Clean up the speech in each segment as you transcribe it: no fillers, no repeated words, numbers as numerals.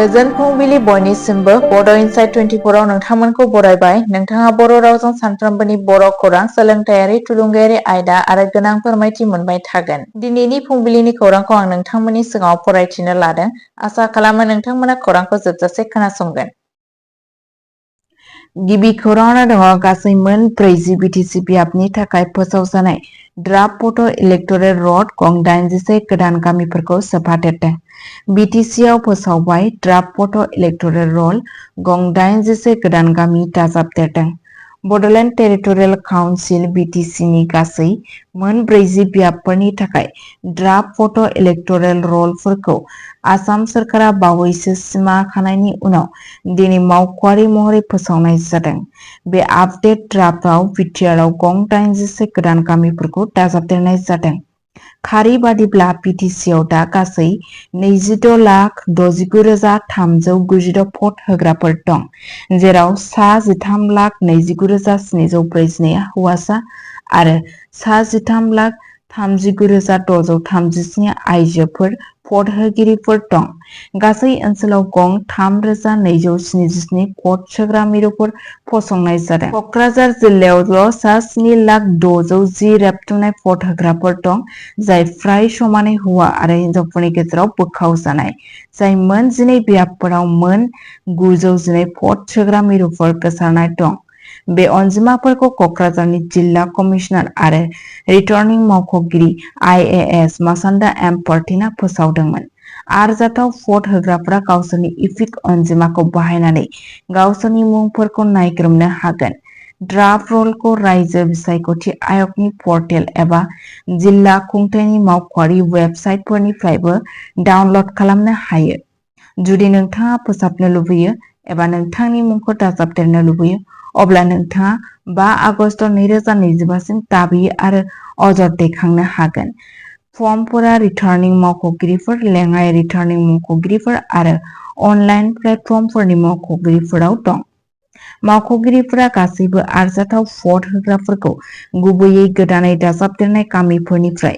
गोजोन फुंबिलि बयनिसिमबो बड' इनसाइट 24 आव नोंथांमोनखौ बरायबाय। नोंथाङा बर' रावजों सानफ्रोमबोनि बर' खौरां, सोलोंथायारि, थुलुंगायारि आयदा आरो गोनां फोरमायथि मोनबाय थागोन। दिनैनि फुंबिलिनि खौरांखौ आं नोंथांमोननि सिगाङाव फरायथिनो लादों। आसा खालामो नोंथांमोना खौरांखौ जोबजासे खोनासंगोन। गिबि खौराङाव दङ गासै मोन 40 बिटिसि बियाबनि थाखाय फोसावजानाय ड्राफ्ट फट' इलेक्टरेल र'ड गं 81 गोदान गामिफोरखौ सोफादेरदों। बिटिसिआव फोसावबाय ड्राफ्ट फट' इलेक्टरेल र'ल गं 81 गोदान गामि दाजाबदेरदों। बड'लेण्ड टेरिटरियेल काउन्सिल बिटिसिनि गासै मोन 40 बियाबफोरनि थाखाय ड्राफ्ट फट' इलेक्टरेल र'लफोरखौ आसाम सोरखारा बावैसो सिमा खानायनि उनाव दिनै मावख'आरि महरै फोसावनाय जादों। बे आपडेट ड्राफ्टआव बिटिआरआव गं 81 गोदान गामिफोरखौ दाजाबदेरनाय जादों। खारि बादिब्ला बिटिसिआव दा गासै 26,69,396 भट होग्राफोर दं, जेराव सा 13,29,742 हौवासा आरो सा 13,39,637 आइजोफोर भट होगिरिफोर दं। गासै ओनसोलाव गं 3,277 भट सोग्रा मिरुफोर फसंनाय जादों। कक्राझार जिल्लायावल' सा 7,610 रेबथुमनाय भट होग्राफोर दं, जाय फ्राय समानै हौवा आरो हिनजावफोरनि गेजेराव बोखावजानाय, जाय मोन 12 बियाबफोराव मोन 912 भट सोग्रा मिरुफोर गोसारनाय दं। बे अनजिमाफोरखौ कक्राझारनि जिल्ला कमिसनार आरो रिटर्निं मावख'गिरि IAS मासान्दा एम पार्थिना फोसावदोंमोन। आरजाथाव भट होग्राफोरा गावसोरनि इपिक अनजिमाखौ बाहायनानै गावसोरनि मुंफोरखौ नायग्रोमनो हागोन। ड्राफ्ट र'लखौ रायजो बिसायख'थि आय'गनि पर्टेल एबा जिल्ला खुंथायनि मावख'आरि वेबसाइटफोरनिफ्रायबो डाउनल'ड खालामनो हायो। जुदि नोंथाङा फोसाबनो लुबैयो एबा नोंथांनि मुंखौ दाजाबदेरनो लुबैयो, अब्ला नोंथाङा 5 आगस्ट 2025 सिम दाबि आरो अजद दैखांनो हागोन। फर्मफोरा रिटार्निं मावख'गिरिफोर, लेङाइ रिटार्निं मावख'गिरिफोर आरो अनलाइन प्लेटफर्मफोरनि मावख'गिरिफोराव दं। मावख'गिरिफोरा गासैबो आरजाथाव भट होग्राफोरखौ गुबैयै गोदानै दाजाबदेरनाय गामिफोरनिफ्राय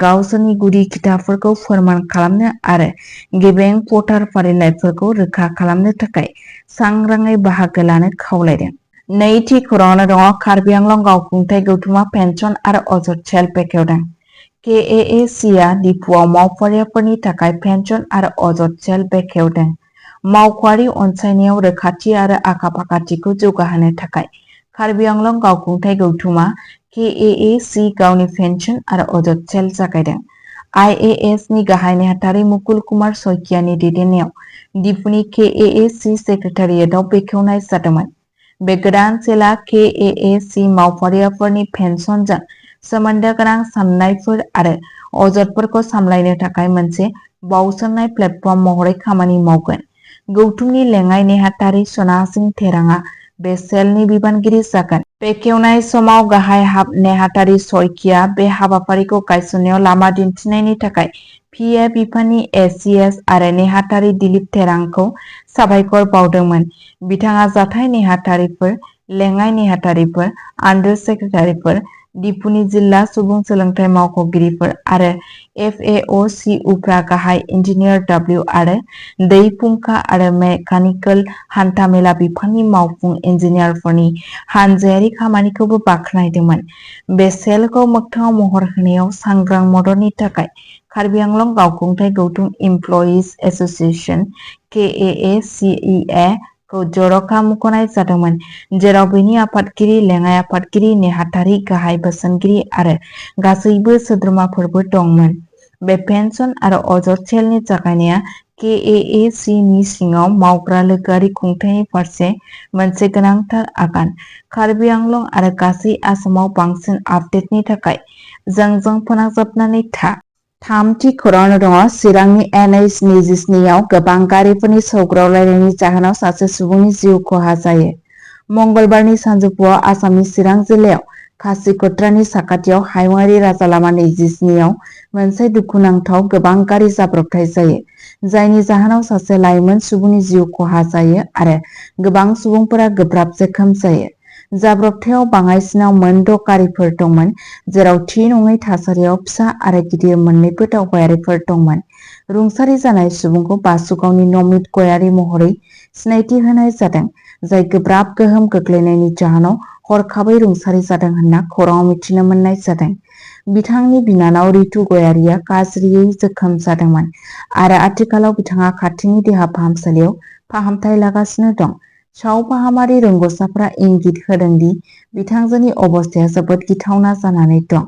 गावसोरनि गुदि खिथाफोरखौ फोरमान खालामनो आरो गेबें भटार फारिलाइफोरखौ रोखा खालामनो थाखाय सांग्राङै बाहागो लानो खावलायदों। नैथि खौराङाव दङ कार्बि आंलं गावखुंथाय गौथुमा पेन्सन आरो अजद सेल बेखेवदों। KAAC-आ डिफुआव मावफारियाफोरनि थाखाय पेन्सन आरो अजद सेल बेखेवदों। मावख'आरि अनसायनायाव रोखाथि आरो आखा-फाखाथिखौ जौगाहोनो थाखाय कार्बि आंलं गावखुंथाय गौथुमा KAAC गावनि पेन्सन आरो अजद सेल जागायदों। IAS नि गाहाय नेहाथारि मुकुल कुमार शइकियानि दैदेननायाव डिफुनि KAAC सेक्रेटारियेटआव बेखेवनाय जादोंमोन। बे गोदान सेलआ KAAC मावफारियाफोरनि पेन्सनजों सोमोन्दो गोनां साननायफोर आरो अजदफोरखौ सामलायनो थाखाय मोनसे बाउसोमनाय प्लेटफर्म महरै खामानि मावगोन। गौथुमनि लेङाइ नेहाथारि सना सिं थेरांआ बे सेलनि बिबानगिरि जागोन। बेखेवनाय समाव गाहाय नेहाथारि शइकिया बे हाबाफारिखौ गायसननायाव लामा दिन्थिनायनि थाखाय PA बिफाननि ACS आरो नेहाथारि दिलीप थेरांखौ साबायखर बावदोंमोन। बिथाङा जाथाय नेहाथारिफोर, लेङाइ नेहाथारिफोर, आन्दार सेक्रेटारिफोर, डिफुनि जिल्ला सुबुं सोलोंथाइ मावख'गिरिफोर आरो FAO/CUफ्रा गाहाय इन्जिनियार W आरो दै फुंखा आरो मेकानिकेल हान्थामेला बिफाननि मावफुं इन्जिनियारफोरनि हानजायारि खामानिखौबो बाख्नायदोंमोन। बे सेलखौ मोगथाङाव महर होनायाव सांग्रां मददनि थाखाय Karbi Anglong गावखुंथाय गौथुम employees association KAACEA खौ जर'खा मुंख'नाय जादोंमोन, जेराव बेनि आफादगिरि, लेङाइ आफादगिरि, नेहाथारि, गाहाय बोसोनगिरि आरो गासैबो सोद्रोमाफोरबो दंमोन। बे पेन्सन आरो अजद सेलनि जागायनाया KAAC नि सिङाव मावग्रा लोगोआरि खुंथायनि फारसे मोनसे गोनांथार आगान। कार्बि आंलं आरो गासै आसामाव बांसिन आपडेटनि थाखाय जोंजों फोनांजाबनानै था। थामथि खौराङाव दङ चिरांनि NH 27 आव गोबां गारिफोरनि सौग्रावलायनायनि जाहोनाव सासे सुबुंनि जिउ खहा जायो। मंगलबारनि सानजौफुआव आसामनि चिरां जिल्लायाव खासिक'त्रानि साखाथियाव हायुंआरि राजा लामा 27 आव मोनसे दुखुनांथाव गोबां गारि जाब्रबथाय जायो, जायनि जाहोनाव सासे लाइमोन सुबुंनि जिउ खहा जायो आरो गोबां सुबुंफोरा गोब्राब जोखोम जायो। जाब्रबथायाव बाङाइसिनाव मोन 6 गारिफोर दंमोन, जेराव थि नङै थासारियाव फिसा आरो गिदिर मोन्नैबो दावबायारिफोर दंमोन। रुंसारि जानाय सुबुंखौ बासुगावनि नमित गयारि महरै सिनायथि होनाय जादों, जाय गोब्राब गोहोम गोग्लैनायनि जाहोनाव हरखाबै रुंसारि जादों होनना खौराङाव मिथिनो मोननाय जादों। बिथांनि बिनानाव रितु गयारिया गाज्रियै जोखोम जादोंमोन आरो आथिखालाव बिथाङा खाथिनि देहा फाहामसालियाव फाहामथाय लागासिनो दं। सावफाहामारि रोंग'साफोरा इंगित होदों दि बिथांजोनि अबस्थाया जोबोद गिथावना जानानै दं।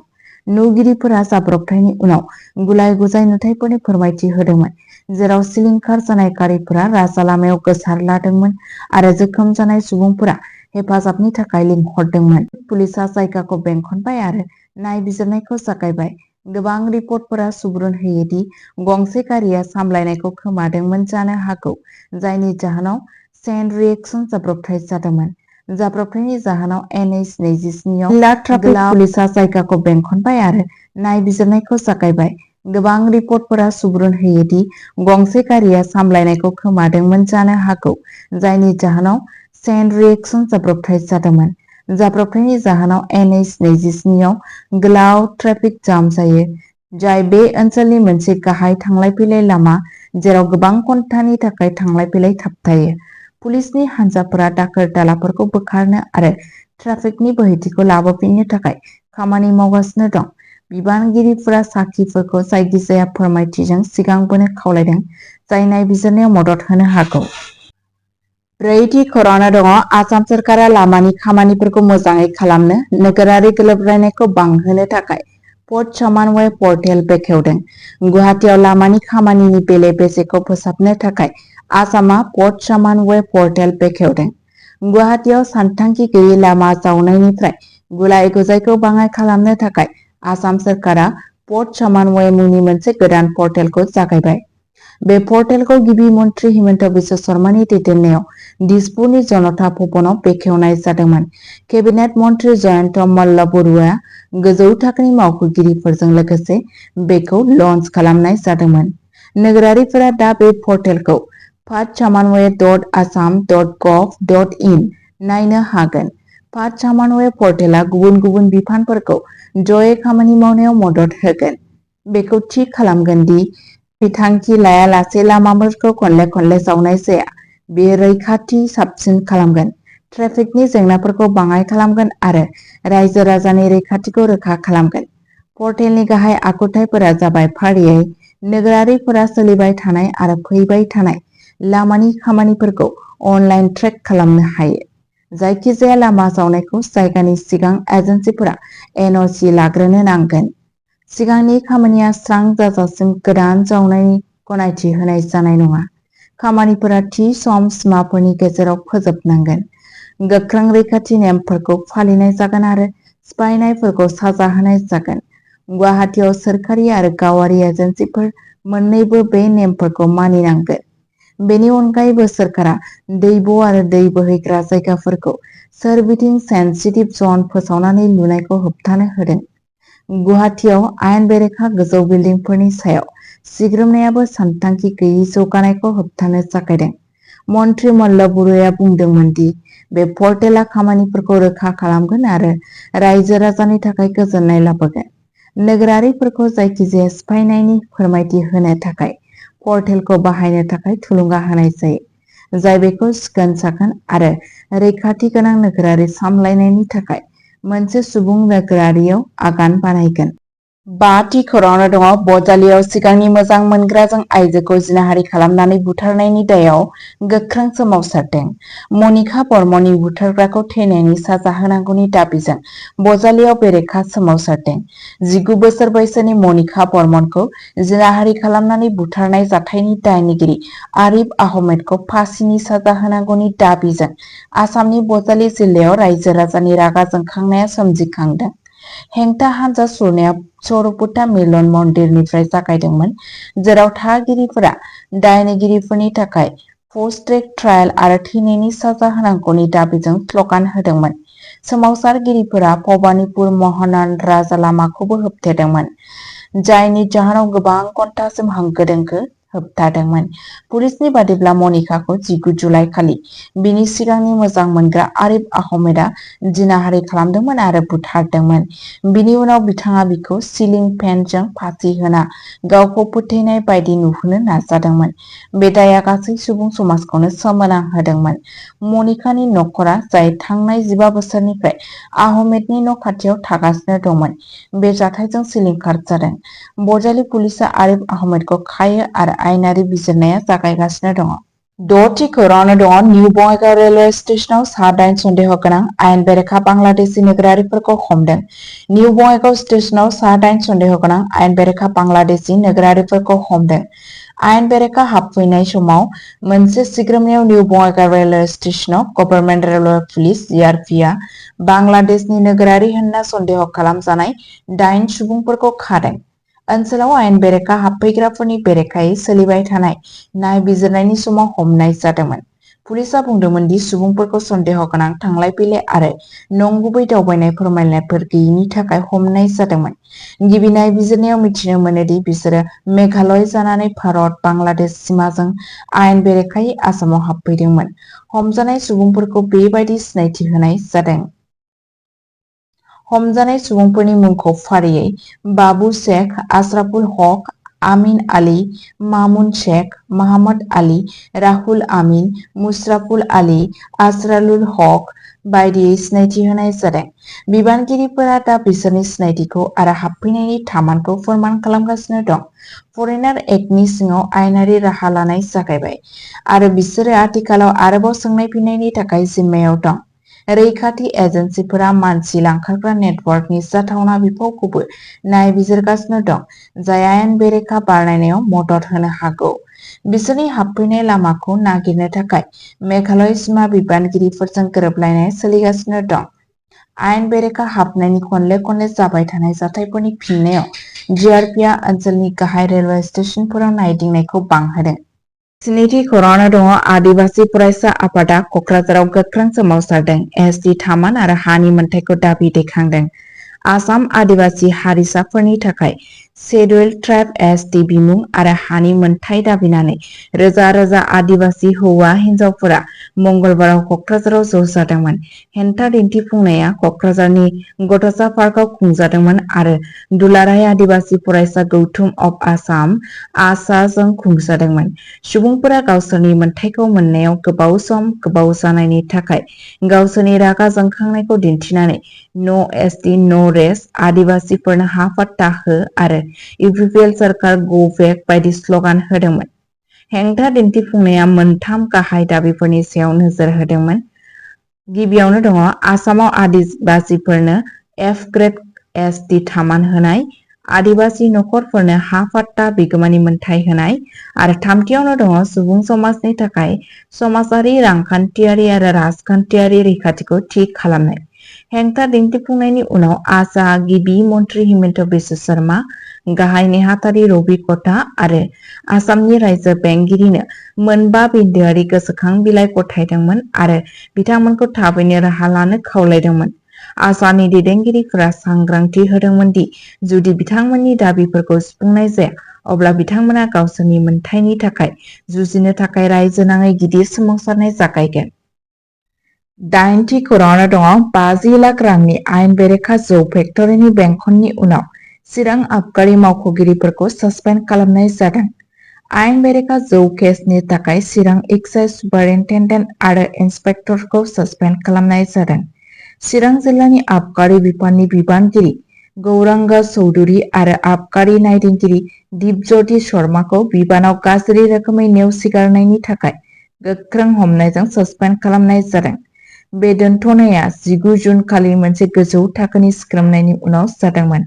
नुगिरिफोरा जाब्रबथायनि उनाव गुलाय-गुजाय नुथायफोरनि फोरमायथि होदोंमोन, जेराव सिलिंखार जानाय गारिफोरा राजा लामायाव गोसारलादोंमोन आरो जोखोम जानाय सुबुंफोरा हेफाजाबनि थाखाय लिंहरदोंमोन। पुलिसआ जायगाखौ बेंखनबाय आरो नायबिजिरनायखौ जागायबाय। गोबां रिपर्टफोरा सुबुरुन होयो दि गंसे गारिआ सामलायनायखौ खोमादोंमोन जानो हागौ, जायनि जाहोनाव चेन रिएक्शन जाब्रबथाय जादोंमोन। जाब्रबथायनि जाहोनाव NH-27 आव जिल्ला ट्राफिक पुलिसआ जायगाखौ बेंखनबाय आरो नायबिजिरनायखौ जागायबाय। गोबां रिपर्टफोरा सुबुरुन होयो दि गंसे गारिआ सामलायनायखौ खोमादोंमोन जानो हागौ, जायनि जाहोनाव चेन रिएक्शन जाब्रबथाय जादोंमोन। जाब्रबथायनि जाहोनाव NH-27 आव गोलाव ट्रेफिक जाम जायो, जाय बे ओनसोलनि मोनसे गाहाय थांलाय-फैलाय लामा, जेराव गोबां घन्टानि थाखाय थांलाय-फैलाय थाबथायो। पुलिसनि हानजाफोरा दाखोर-दालाफोरखौ बोखारनो आरो ट्राफिकनि बोहैथिखौ लाबोफिननो थाखाय खामानि मावगासिनो दं। बिबानगिरिफोरा साखिफोरखौ जायखिजाया फोरमायथिजों सिगांबोनो खावलायदों, जाय नायबिजिरनायाव मदद होनो हागौ। ब्रैथि खौरांआव दङ आसाम सोरखारा लामानि खामानिफोरखौ मोजाङै खालामनो नोगोरारि गोरोबलायनायखौ बांहोनो थाखाय पथ समन्वय पर्टेल बेखेवदों। गुवाहाटीआव लामानि खामानिनि बेले-बेजेखौ फोसाबनो थाखाय आसामआ पथ समन्वय पर्टेल बेखेवदों। गुवाहाटीआव सानथांखि गैयै लामा जावनायनिफ्राय गुलाय-गुजायखौ बाङाइ खालामनो थाखाय आसाम सोरखारा पथ समन्वय मुंनि मोनसे गोदान पर्टेलखौ जागायबाय। बे पर्टेलखौ गिबि मन्थ्रि हिमन्त बिश्व शर्मानि दैदेननायाव दिसपुरनि जनता भवनाव बेखेवनाय जादोंमोन। केबिनेट मन्थ्रि जयन्त मल्ल बरुवाया गोजौ थाखोनि मावख'गिरिफोरजों लोगोसे बेखौ लन्च खालामनाय जादोंमोन। नोगोरारिफोरा दा बे पर्टेलखौ pathsamanway.assam.gov.in नायनो हागोन। पाथ समन्वय पर्टेलआ गुबुन गुबुन बिफानफोरखौ जयै खामानि मावनायाव मदद होगोन। बेखौ थि खालामगोन दि बिथांखि लायालासे लामाफोरखौ खनले-खनले जावनाय जाया। बेयो रैखाथि साबसिन खालामगोन, ट्रेफिकनि जेंनाफोरखौ बाङाइ खालामगोन आरो रायजो-राजानि रैखाथिखौ रोखा खालामगोन। पर्टेलनि गाहाय आखुथायफोरा जाबाय फारियै नोगोरारिफोरा सोलिबाय थानाय आरो फैबाय थानाय लामानि खामानिफोरखौ अनलाइन ट्रेक खालामनो हायो। जायखिजाया लामा जावनायखौ जागायनायनि सिगां एजेन्सिफोरा NOC लाग्रोनो नांगोन। सिगांनि खामानिया स्रां जाजासिम गोदान जावनायनि गनायथि होनाय जानाय नङा। खामानिफोरा थि सम सिमाफोरनि गेजेराव फोजोबनांगोन। गोख्रों रैखाथि नेमफोरखौ फालिनाय जागोन आरो सिफायनायफोरखौ साजा होनाय जागोन। गुवाहाटीआव सोरखारि आरो गावारि एजेन्सिफोर मोन्नैबो बे नेमफोरखौ मानिनांगोन। बेनि अनगायैबो सोरखारा दैब' आरो दै बोहैग्रा जायगाफोरखौ सोरबिथिं सेन्सिटिभ जन फोसावनानै लुनायखौ होबथानो होदों। गुवाहाटीआव आयेन बेरेखा गोजौ बिल्डिंफोरनि सायाव सिग्रोमनायाबो सानथांखि गैयै जौगानायखौ होबथानो जागायदों। मन्थ्रि मल्ल बरुवाया बुंदोंमोन दि बे पर्टेलआ खामानिफोरखौ रोखा खालामगोन आरो रायजो-राजानि थाखाय गोजोननाय लाबोगोन। नोगोरारिफोरखौ जायखिजाया सिफायनायनि फोरमायथि होनो थाखाय पर्टेलखौ बाहायनो थाखाय थुलुंगा होनाय जायो, जाय बेखौ सिखोन-साखोन आरो रैखाथि गोनां नोगोरारि सामलायनायनि थाखाय मोनसे सुबुं नोगोरारियाव आगान बानायगोन। 5 थि खौरांआव दङ बजालियाव सिगांनि मोजां मोनग्राजों आइजोखौ जिनाहारि खालामनानै बुथारनायनि दायआव गोख्रों सोमावसारदों। मनिका बर्मननि बुथारग्राखौ थैनायनि साजा होनांगौनि दाबिजों बजालियाव बेरेखा सोमावसारदों। 19 बोसोर बैसोनि मनिका बर्मनखौ जिनाहारि खालामनानै बुथारनाय जाथायनि दायनिगिरि आरिफ आहमेदखौ फासिनि साजा होनांगौनि दाबिजों आसामनि बजालि जिल्लायाव रायजो-राजानि रागा जोंखांनाया सोमजिखांदों। हेंथा हानजा सुरनाया सरपुटा मिलन मन्दिरनिफ्राय जागायदोंमोन, जेराव थागिरिफोरा दायनिगिरिफोरनि थाखाय फास्ट ट्रेक ट्रायल आरो थैनायनि साजा होनांगौनि दाबिजों स्ल'गान होदोंमोन। सोमावसारगिरिफोरा भबानिपुर महनान राजा लामाखौबो होबथेदोंमोन, जायनि जाहोनाव गोबां घन्टासिम होंगो-दोंगो होबथादोंमोन। पुलिसनि बादिब्ला मनिकाखौ 19 जुलाइ खालि बिनि सिगांनि मोजां मोनग्रा आरिफ आहमेदआ जिनाहारि खालामदोंमोन आरो बुथारदोंमोन। बिनि उनाव बिथाङा बिखौ सिलिं फेनजों फासि होना गावखौ फोथैनाय बायदि नुहोनो नाजादोंमोन। बे दायआ गासै सुबुं समाजखौनो सोमोनांहोदोंमोन। मनिकानि नखरा, जाय थांनाय 15 बोसोरनिफ्राय आहमेदनि न' खाथियाव थागासिनो दंमोन, बे जाथायजों सिलिंखार जादों। बजालि पुलिसआ आरिफ आहमेदखौ खायो आरो आयेनारि बिजिरनाया जागायगासिनो दङ। 6थि खौराङावनो दङ निउ बङाइगाव रेलवे स्टेशनाव सा-8 सन्देह गोनां आयेन बेरेखा बांलादेशी नोगोरारिफोरखौ हमदों। निउ बङाइगाव स्टेशनाव सा-8 सन्देह गोनां आयेन बेरेखा बांलादेशी नोगोरारिफोरखौ हमदों। आयेन बेरेखा हाबफैनाय समाव मोनसे सिग्रोमनायाव निउ बङाइगाव रेलवे स्टेशनाव गभर्नमेन्ट रेलवे पुलिस (जीआरपी) आ बांलादेशनि नोगोरारि होनना सन्देह खालामजानाय 8 सुबुंफोरखौ खादों। ओनसोलाव आयेन बेरेखा हाबफैग्राफोरनि बेरेखायै सोलिबाय थानाय नायबिजिरनायनि समाव हमनाय जादोंमोन। पुलिसआ बुंदोंमोन दि सुबुंफोरखौ सन्देह गोनां थांलाय-फैलाय आरो नंगुबै दावबायनाय फोरमायलाइफोर गैयैनि थाखाय हमनाय जादोंमोन। गिबि नायबिजिरनायाव मिथिनो मोनो दि बिसोरो मेघालय जानानै भारत-बांलादेश सिमाजों आयेन बेरेखायै आसामाव हाबफैदोंमोन। हमजानाय सुबुंफोरखौ बेबायदि सिनायथि होनाय जादों। हमजानाय सुबुंफोरनि मुंखौ फारियै बाबू शेख, आशराफुल हक, आमिन आली, मामुन शेख, मोहम्मद आली, राहुल आमीन, मुशराफुल आली, असरारुल हक बायदियै सिनायथि होनाय जादों। बिबानगिरिफोरा दा बिसोरनि सिनायथिखौ आरो हाबफैनायनि थामानखौ फोरमान खालामगासिनो दं। फरेनार एक्टनि सिङाव आयेनारि राहा लानाय जागायबाय आरो बिसोरो आथिखालाव आरोबाव सोंनाय-फिननायनि थाखाय जिम्मायाव दं। रैखाथि एजेन्सिफोरा मानसि लांखारग्रा नेटवर्कनि जाथावना बिफावखौबो नायबिजिरगासिनो दं, जाय आयेन बेरेखा बारनायनायाव मदद होनो हागौ। बिसोरनि हाबफैनाय लामाखौ नागिरनो थाखाय मेघालय सिमा बिबानगिरिफोरजों गोरोबलायनाय सोलिगासिनो दं। आयेन बेरेखा हाबनायनि खनले-खनले जाबाय थानाय जाथायफोरनि फिननायाव जीआरपीआ ओनसोलनि गाहाय रेलवे स्टेशनफोराव नायदिंनायखौ बांहोदों। 7थि खौराङावनो दङ आदिबासी फरायसा आफादआ कक्राझाराव गोख्रों सोमावसारदों। एसटि थामान आरो हानि मोनथायखौ दाबि दैखांदों। आसाम आदिबासी हारिसाफोरनि थाखाय शेड्युल्ड ट्राइब एसटि बिमुं आरो हानि मोनथाय दाबिनानै रोजा-रोजा आदिबासी हौवा-हिन्जावफोरा मंगलबाराव कक्राझाराव ज' जादोंमोन। हेंथा दिन्थिफुंनाया कक्राझारनि गथ'सा पार्कआव खुंजादोंमोन आरो दुलाराय आदिबासी फरायसा गौथुम अफ आसाम (आसा) जों खुंजादोंमोन। सुबुंफोरा गावसोरनि मोनथायखौ मोननायाव गोबाव जानायनि थाखाय गावसोरनि रागा जोंखांनायखौ दिन्थिनानै "नो एसटि नो रेस्ट, आदिबासीफोरनो हा पट्टा हो आरो इउपिपिएल सोरखार गो बेक बायदि स्लगान होदोंमोन। हेंथा दिन्थिफुंनाया मोनथाम गाहाय दाबिफोरनि सायाव नोजोर होदोंमोन। गिबियावनो दङ आसामाव आदिबासीफोरनो एफ ग्रेड एसटि थामान होनाय, आदिबासी नखरफोरनो हा पट्टा बिगोमानि मोनथाय होनाय आरो थामथियावनो दङ सुबुं समाजनि थाखाय समाजारि, रांखान्थियारि आरो राजखान्थियारि रैखाथिखौ थि खालामनाय। हेंथा दिन्थिफुंनायनि उनाव आसा गिबि मन्थ्रि हिमन्त बिश्व शर्मा, गाहाय नेहाथारि रबि कटा आरो आसामनि रायजो बेंगिरिनो मोनबा बिन्दोआरि गोसोखां बिलाइ गथायदोंमोन आरो बिथांमोनखौ थाबैनो राहा लानो खावलायदोंमोन। आसानि दैदेनगिरिफोरा सांग्रांथि होदोंमोन दि जुदि बिथांमोननि दाबिफोरखौ सुफुंनाय जाया, अब्ला बिथांमोना गावसोरनि मोनथायनि थाखाय जुजिनो थाखाय रायजो नाङै गिदिर सोमावसारनाय जागायगोन। 8थि खौराङावनो दङ 50 लाख रांनि आयेन बेरेखा जौ फेक्टरिनि बेंखननि उनाव चिरां आबगारि मावख'गिरिफोरखौ सासपेन्ड खालामनाय जादों। आयेन बेरेखा जौ केसनि थाखाय चिरां एक्साइज सुपारिनटेन्डेन्ट आरो इन्सपेक्टरखौ सासपेन्ड खालामनाय जादों। चिरां जिल्लानि आबगारि बिफाननि बिबानगिरि गौरांग चौधुरी आरो आबगारि नायदिंगिरि दिपज्योति शर्माखौ बिबानाव गाज्रि रोखोमै नेवसिगारनायनि थाखाय गोख्रों हमनायजों सासपेन्ड खालामनाय जादों। बे दोनथ'नाया 19 जुन खालि मोनसे गोजौ थाखोनि सिग्रोमनायनि उनाव जादोंमोन,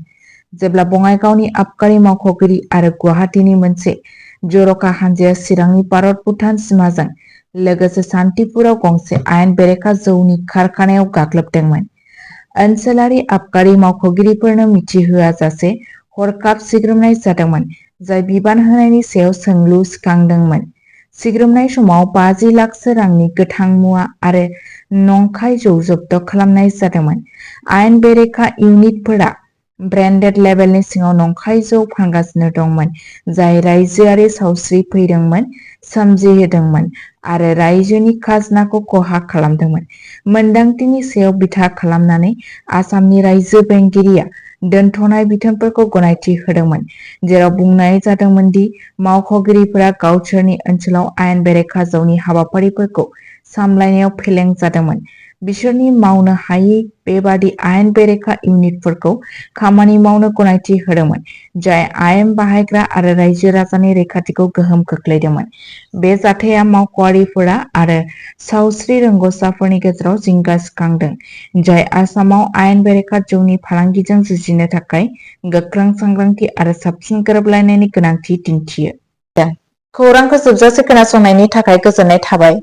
जेब्ला बङाइगावनि आबगारि मावख'गिरि आरो गुवाहाटीनि मोनसे जर'खा हानजाया चिरांनि भारत-भुटान सिमाजों लोगोसे सान्तिपुराव गंसे आयेन बेरेखा जौनि कारखानायाव गाग्लोबदोंमोन। ओनसोलारि आबगारि मावख'गिरिफोरनो मिथिहोआजासे हरखाब सिग्रोमनाय जादोंमोन, जाय बिबान होनायनि सायाव सोंलु सिखांदोंमोन। सिग्रोमनाय समाव 50 लाखसो रांनि गोथां मुवा आरो नंखाय जौ जब्द खालामनाय जादोंमोन। आयेन बेरेखा इउनिटफोरा ब्रेन्डेड लेबेलनि सिङाव नंखाय जौ फानगासिनो दंमोन, जाय रायजोआरि सावस्रि फैदोंमोन सोमजिहोदोंमोन आरो रायजोनि खाजोनाखौ खहा खालामदोंमोन। मोनदांथिनि सायाव बिथा खालामनानै आसामनि रायजो बेंगिरिया दोनथ'नाय बिथोनफोरखौ गनायथि होदोंमोन, जेराव बुंनाय जादोंमोन दि मावख'गिरिफोरा गावसोरनि ओनसोलाव आयेन बेरेखा जौनि हाबाफारिफोरखौ सामलायनायाव फेलें जादोंमोन। बिसोरनि मावनो हायै बेबादि आयेन बेरेखा इउनिटफोरखौ खामानि मावनो गनायथि होदोंमोन, जाय आयेन बाहायग्रा आरो रायजो राजानि रैखाथिखौ गोहोम खोख्लैदोंमोन। बे जाथाया मावख'आरिफोरा आरो सावस्रि रोंग'साफोरनि गेजेराव जिंगा सिखांदों, जाय आसामाव आयेन बेरेखा जौनि फालांगिजों जुजिनो थाखाय गोख्रों सांग्रांथि आरो साबसिन गोरोबलायनायनि गोनांथि दिन्थियो। खौरांखौ जोबजासे खोनासंनायनि थाखाय गोजोननाय थाबाय।